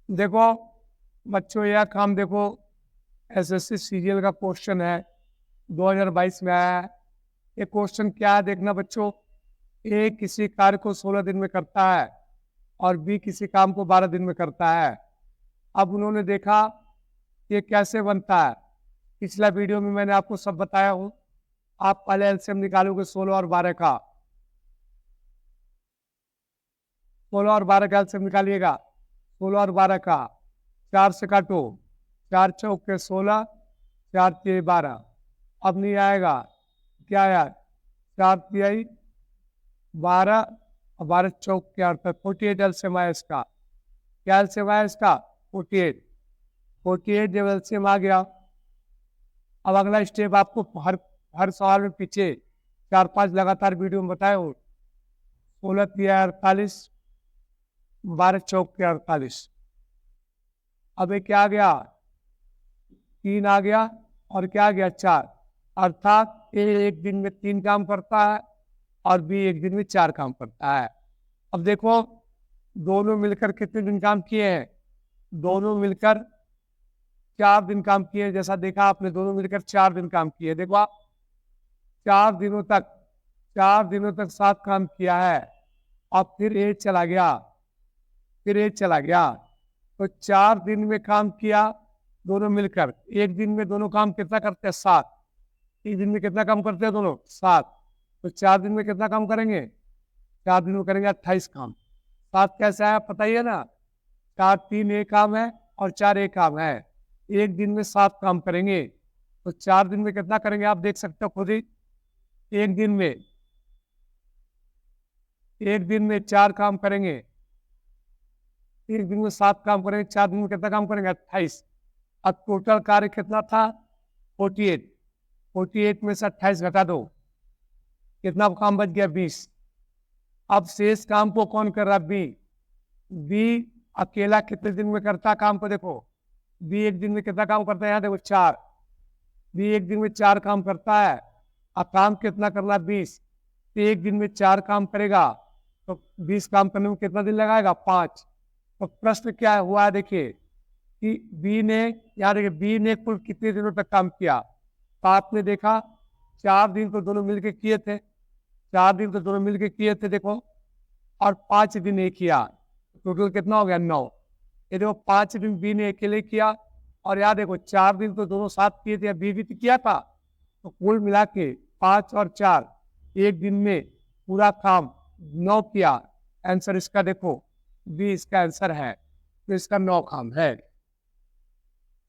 देखो बच्चों, यह काम देखो, एसएससी सीजीएल का क्वेश्चन है, 2022 में आया है। ये क्वेश्चन क्या है देखना बच्चों। ए किसी कार्य को 16 दिन में करता है और बी किसी काम को 12 दिन में करता है। अब उन्होंने देखा ये कैसे बनता है। पिछला वीडियो में मैंने आपको सब बताया हूं। आप पहले एलसीएम निकालोगे 16 और 12 का। 16 और 12 का एलसीएम निकालिएगा। 16 और 12 का 4 से काटो, 4 चौक के 16, 4 तिहाई 12। अब नहीं आएगा, क्या आया, 4 तिहाई 12 और 12 चौक के 48 एलसीएम आया इसका। क्या एलसीएम आया इसका? 48। 48 जब एलसीएम आ गया, अब अगला स्टेप आपको हर सवाल में पीछे 4-5 लगातार वीडियो में बताए हो। 16 तिहाई 48, 12 चौक के 48। अब ये क्या आ गया, 3 आ गया और क्या आ गया, 4। अर्थात ए एक दिन में 3 काम करता है और बी एक दिन में 4 काम करता है। अब देखो दोनों मिलकर कितने दिन काम किए हैं? दोनों मिलकर 4 दिन काम किए। जैसा देखा आपने, दोनों मिलकर 4 दिन काम किए। देखो आप 4 दिनों तक 7 काम किया है और फिर ए चला गया, तो 4 दिन में काम किया दोनों मिलकर। एक दिन में दोनों काम कितना करते हैं? 7। एक दिन में कितना काम करते हैं दोनों? 7। तो 4 दिन में कितना काम करेंगे? 4 दिन में करेंगे 28 काम। 7 कैसे आया पता ही है ना। 4 3 एक काम है और 4 एक काम है। एक दिन में 7 काम करेंगे, तो 4 दिन में कितना करेंगे आप देख सकते हो खुद ही। एक दिन में 4 काम करेंगे, एक दिन में 7 काम करेंगे, 4 दिन में कितना काम करेंगे? 28। अब टोटल कार्य कितना था? 48। 48 में से 28 घटा दो, कितना काम बच गया? 20। अब शेष काम को कौन कर रहा? बी अकेला कितने दिन में करता काम को? देखो बी एक दिन में कितना काम करता है, यहाँ देखो 4। बी एक दिन में 4 काम करता है। अब काम कितना करना? 20। तो एक दिन में 4 काम करेगा तो 20 काम करने में कितना दिन लगाएगा? 5। तो प्रश्न क्या हुआ है देखिए कि बी ने, यहाँ देखिए बी ने कुल कितने दिनों तक काम किया। तो आपने देखा 4 दिन तो दोनों मिलके किए थे, 4 दिन तो दोनों मिलके किए थे देखो, और 5 दिन एक किया। टोटल कितना हो गया? 9। ये देखो 5 दिन बी ने अकेले किया और याद देखो 4 दिन तो दोनों साथ किए थे, बी भी तो किया था। तो कुल मिला के 5 और 4 एक दिन में पूरा काम 9 किया। आंसर इसका देखो बी इसका आंसर है, तो इसका 9 काम है।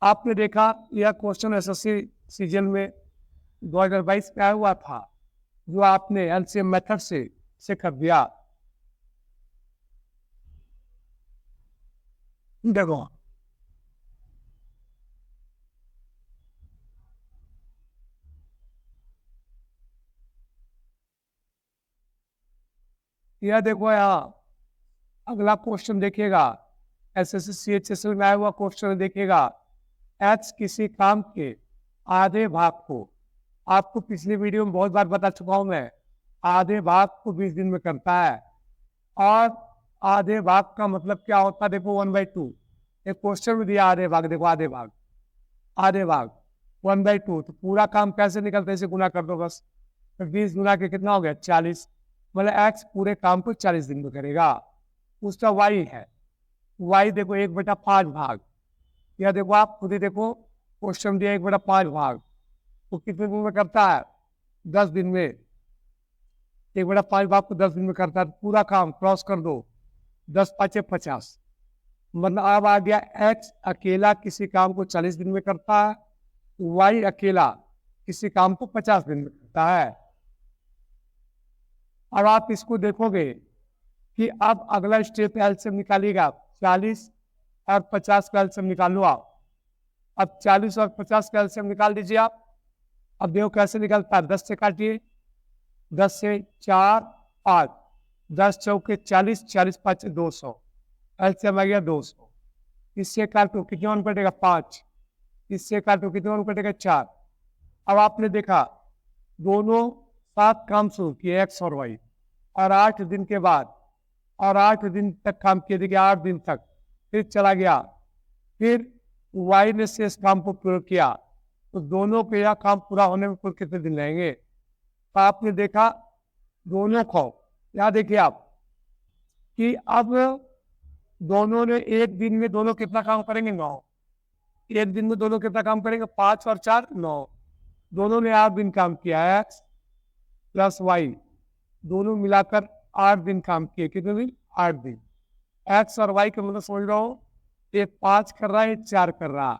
आपने देखा यह क्वेश्चन एसएससी सीजन में 2022 में आया हुआ था, जो आपने एलसीएम मेथड से कर दिया। देखो यह देखो, यहाँ अगला क्वेश्चन देखिएगा, एसएससी सीएचएसएल में आया हुआ क्वेश्चन देखिएगा। एच किसी काम के आधे भाग को, आपको पिछली वीडियो में बहुत बार बता चुका हूं मैं, आधे भाग को 20 दिन में करता है। और आधे भाग का मतलब क्या होता है? देखो 1/2। एक क्वेश्चन में दिया आधे भाग, देखो आधे भाग 1/2। तो पूरा काम कैसे निकलता है? इसे गुना कर दो बस। तो 20 गुना के कितना हो गया? 40। मतलब एक्स पूरे काम को 40 दिन में करेगा। उसका वाई है, वाई देखो 1/5 भाग। या देखो आप खुद ही देखो, क्वेश्चन दिया 1/5 भाग, तो कितने दिन में करता है? 10 दिन में। 1/5 भाग को 10 दिन में करता है। पूरा काम क्रॉस कर दो, 10 5 50। मतलब अब आ गया एक्स अकेला किसी काम को 40 दिन में करता है, वाई अकेला किसी काम को 50 दिन में करता है। अब आप इसको देखोगे कि अब अगला स्टेप एलसीएम निकालिएगा। 40 और 50 का एलसीएम निकाल लो आप। अब 40 और 50 का एलसीएम निकाल दीजिए आप। अब देखो कैसे निकलता है। 10 से काटिए, 10 से 4 8, 10 चौके 40, 40 5 200, एलसीएम आ गया 200। इससे काटो कितना वन कटेगा? 5। इससे काटो कितना वन कटेगा? 4। अब आपने देखा दोनों 7 काम शुरू किए, एक्स और वाई, और 8 दिन के बाद, और 8 दिन तक काम किए। देखिए 8 दिन तक फिर चला गया, फिर वाई ने शेष काम को पूरा किया, तो दोनों के यह काम पूरा होने में कुल कितने दिन लगेंगे? तो आपने देखा दोनों को, या देखिए आप कि अब दोनों ने एक दिन में दोनों कितना काम करेंगे? 9। एक दिन में दोनों कितना काम करेंगे? 5 और 4 9। दोनों ने 8 दिन काम किया है, एक्स प्लस वाई, दोनों मिलाकर 8 दिन काम किए। कितने दिन? 8 दिन। एक्स और वाई के मतलब समझ रहा हूँ, एक 5 कर रहा है, एक 4 कर रहा है,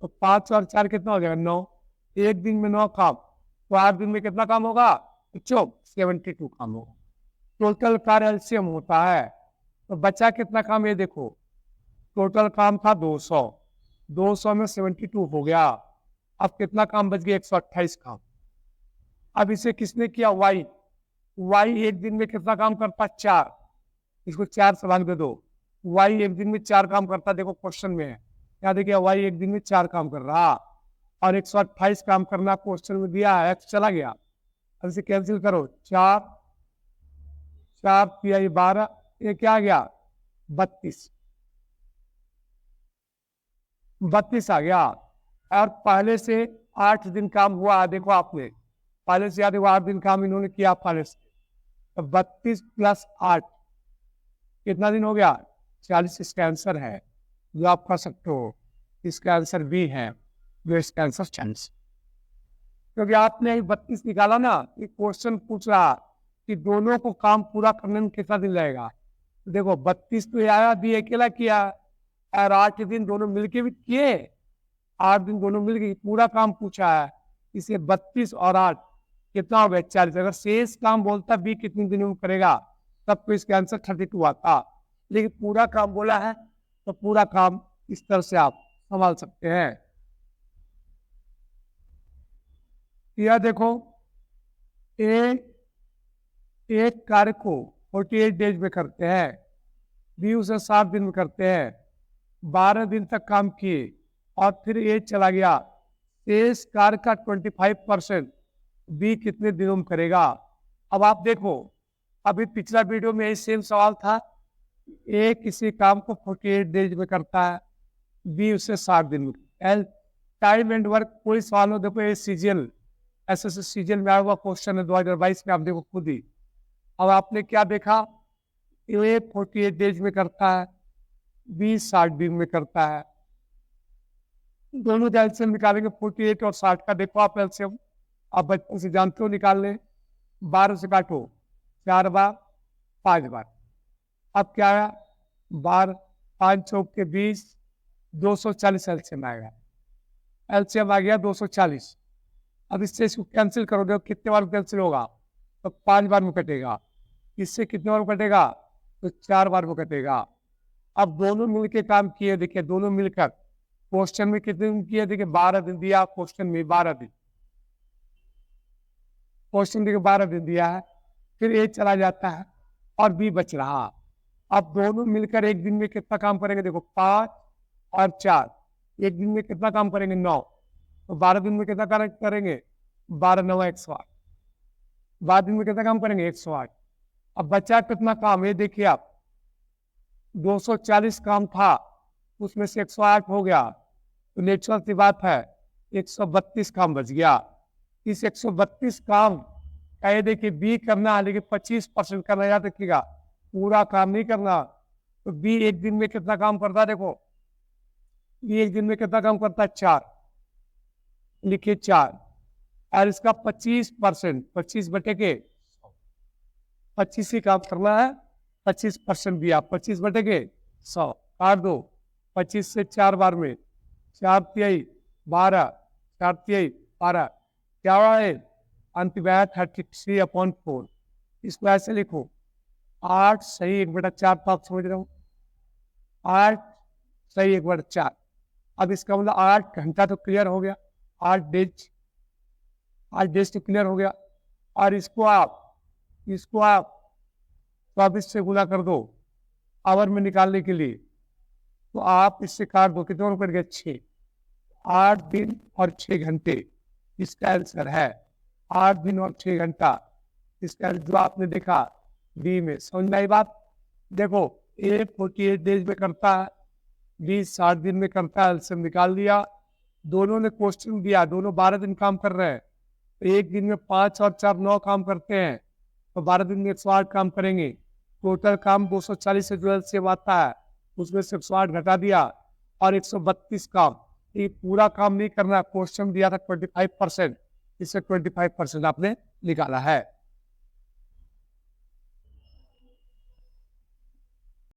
तो 5 और 4 कितना हो जाएगा? 9। एक दिन में 9 काम, तो 8 दिन में कितना काम होगा? 72 काम होगा। टोटल कार्य एलसीएम होता है, तो बचा कितना काम? ये देखो, टोटल काम था 200, 200 में 72 हो गया। अब कितना काम बच गया? 128 काम। अब इसे किसने किया? वाई। वाई एक दिन में कितना काम करता? 4। इसको 4 से भाग दे दो। वाई एक दिन में 4 काम करता, देखो क्वेश्चन में है, क्या देखिए, वाई एक दिन में 4 काम कर रहा और 128 काम करना क्वेश्चन में दिया है, एक्स चला गया। अब इसे कैंसिल करो, 4 4 तिहाई 12, ये क्या आ गया? 32 आ गया। और पहले से 8 दिन काम हुआ, देखो आपने पहले से, याद है 8 दिन काम इन्होंने किया पहले से, तो 32 प्लस 8 कितना दिन हो गया? 40। इसका आंसर है, जो आप कर सकते हो, इसका आंसर भी है, जो इसका आंसर 40। क्योंकि आपने 32 निकाला ना, ये क्वेश्चन पूछ रहा कि दोनों को काम पूरा करने में कितना दिन लगेगा। देखो 32 तो आया भी अकेला किया, और 8 दिन दोनों मिलके भी किए, 8 दिन दोनों मिलके पूरा काम पूछा है, इसे 32 और 8 कितना हो गया? 40। अगर शेष काम बोलता भी कितने दिनों में करेगा, तब तो इसका आंसर 32 आता, लेकिन पूरा काम बोला है, तो पूरा काम इस तरह से आप संभाल सकते हैं। यह देखो, एक कार्य को 48 डेज में करते हैं, बी उसे 7 दिन में करते हैं, 12 दिन तक काम किए और फिर ए चला गया, शेष कार्य का 25% बी कितने दिनों में करेगा? अब आप देखो, अभी पिछला वीडियो में सेम सवाल था, ए किसी काम को 48 डेज में करता है, बी उसे 60 दिन में। एल टाइम एंड वर्क कोई सवाल हो, देखो ये सीजीएल एसएससी सीजीएल में आया हुआ क्वेश्चन है 2022 में, आप देखो खुद ही। अब आपने क्या देखा, ए 48 डेज में करता है, बी 60 दिन में करता है, दोनों एलसीएम निकालेंगे 48 और 60 का। देखो आप एलसीएम आप बचपन से जानते हो निकालने, 12 से काटो, 4 बार 5 बार, अब क्या आया? 12 5 चौक के 20, 240 एलसीएम आएगा, एलसीएम आ गया 240। अब इससे इसको कैंसिल करोगे, कितने बार कैंसिल होगा? तो 5 बार में कटेगा। इससे कितने बार में कटेगा? तो 4 बार में कटेगा। अब दोनों मिलकर काम किए, देखिए दोनों मिलकर क्वेश्चन में कितने दिन किए? देखिए 12 दिन दिया क्वेश्चन में, 12 दिन क्वेश्चन देखिए 12 दिन दिया है, फिर ए चला जाता है और बी बच रहा। अब दोनों मिलकर एक दिन में कितना काम करेंगे? देखो 5 और 4, एक दिन में कितना काम करेंगे? 9। तो 12 दिन में कितना करेंगे? 12 9 108, 12 दिन में कितना काम करेंगे? 108। अब बचा कितना काम? ये देखिए आप, 240 काम था, उसमें से 108 हो गया, तो नेचुरल सी बात है 132 काम बच गया। इस 132 काम का ये देखिए बी करना है, लेकिन 25% करना, याद रखिएगा, पूरा काम नहीं करना। तो बी एक दिन में कितना काम करता है? देखो बी एक दिन में कितना काम करता है? 4, लिखिए 4, और इसका 25%, 25 बटे के 25 ही काम करना है, 25% दिया, 25 बटे के 100 काट दो, 25 से 4 बार में, 4 तिहाई 12, 4 तिहाई 12, क्या हुआ है? अंत में 33/4। इसको ऐसे लिखो, 8 सही 1/4, तो आप समझ रहे हो, 8 सही 1/4। अब इसका मतलब 8 घंटा तो क्लियर हो गया, 8 डेज तो क्लियर हो गया। और इसको आप 24 से गुना कर दो आवर में निकालने के लिए, तो आप इससे काट दो, कितने रुपए गए? 6। 8 दिन और 6 घंटे इसका आंसर है, 8 दिन और 6 घंटा इसका जो आपने देखा बी में। समझ में आई बात? देखो ए 48 डेज में करता है, 20 60 दिन में करता है, एलसीएम निकाल दिया। दोनों ने क्वेश्चन दिया, दोनों 12 दिन काम कर रहे हैं, तो एक दिन में 5 और 4 9 काम करते हैं, तो 12 दिन में 108 काम करेंगे। टोटल काम 240 से जो एलसीएम आता है उसमें से 108 घटा दिया और 132 काम। ये पूरा काम नहीं करना, क्वेश्चन दिया था 25%, इससे 25% आपने निकाला है।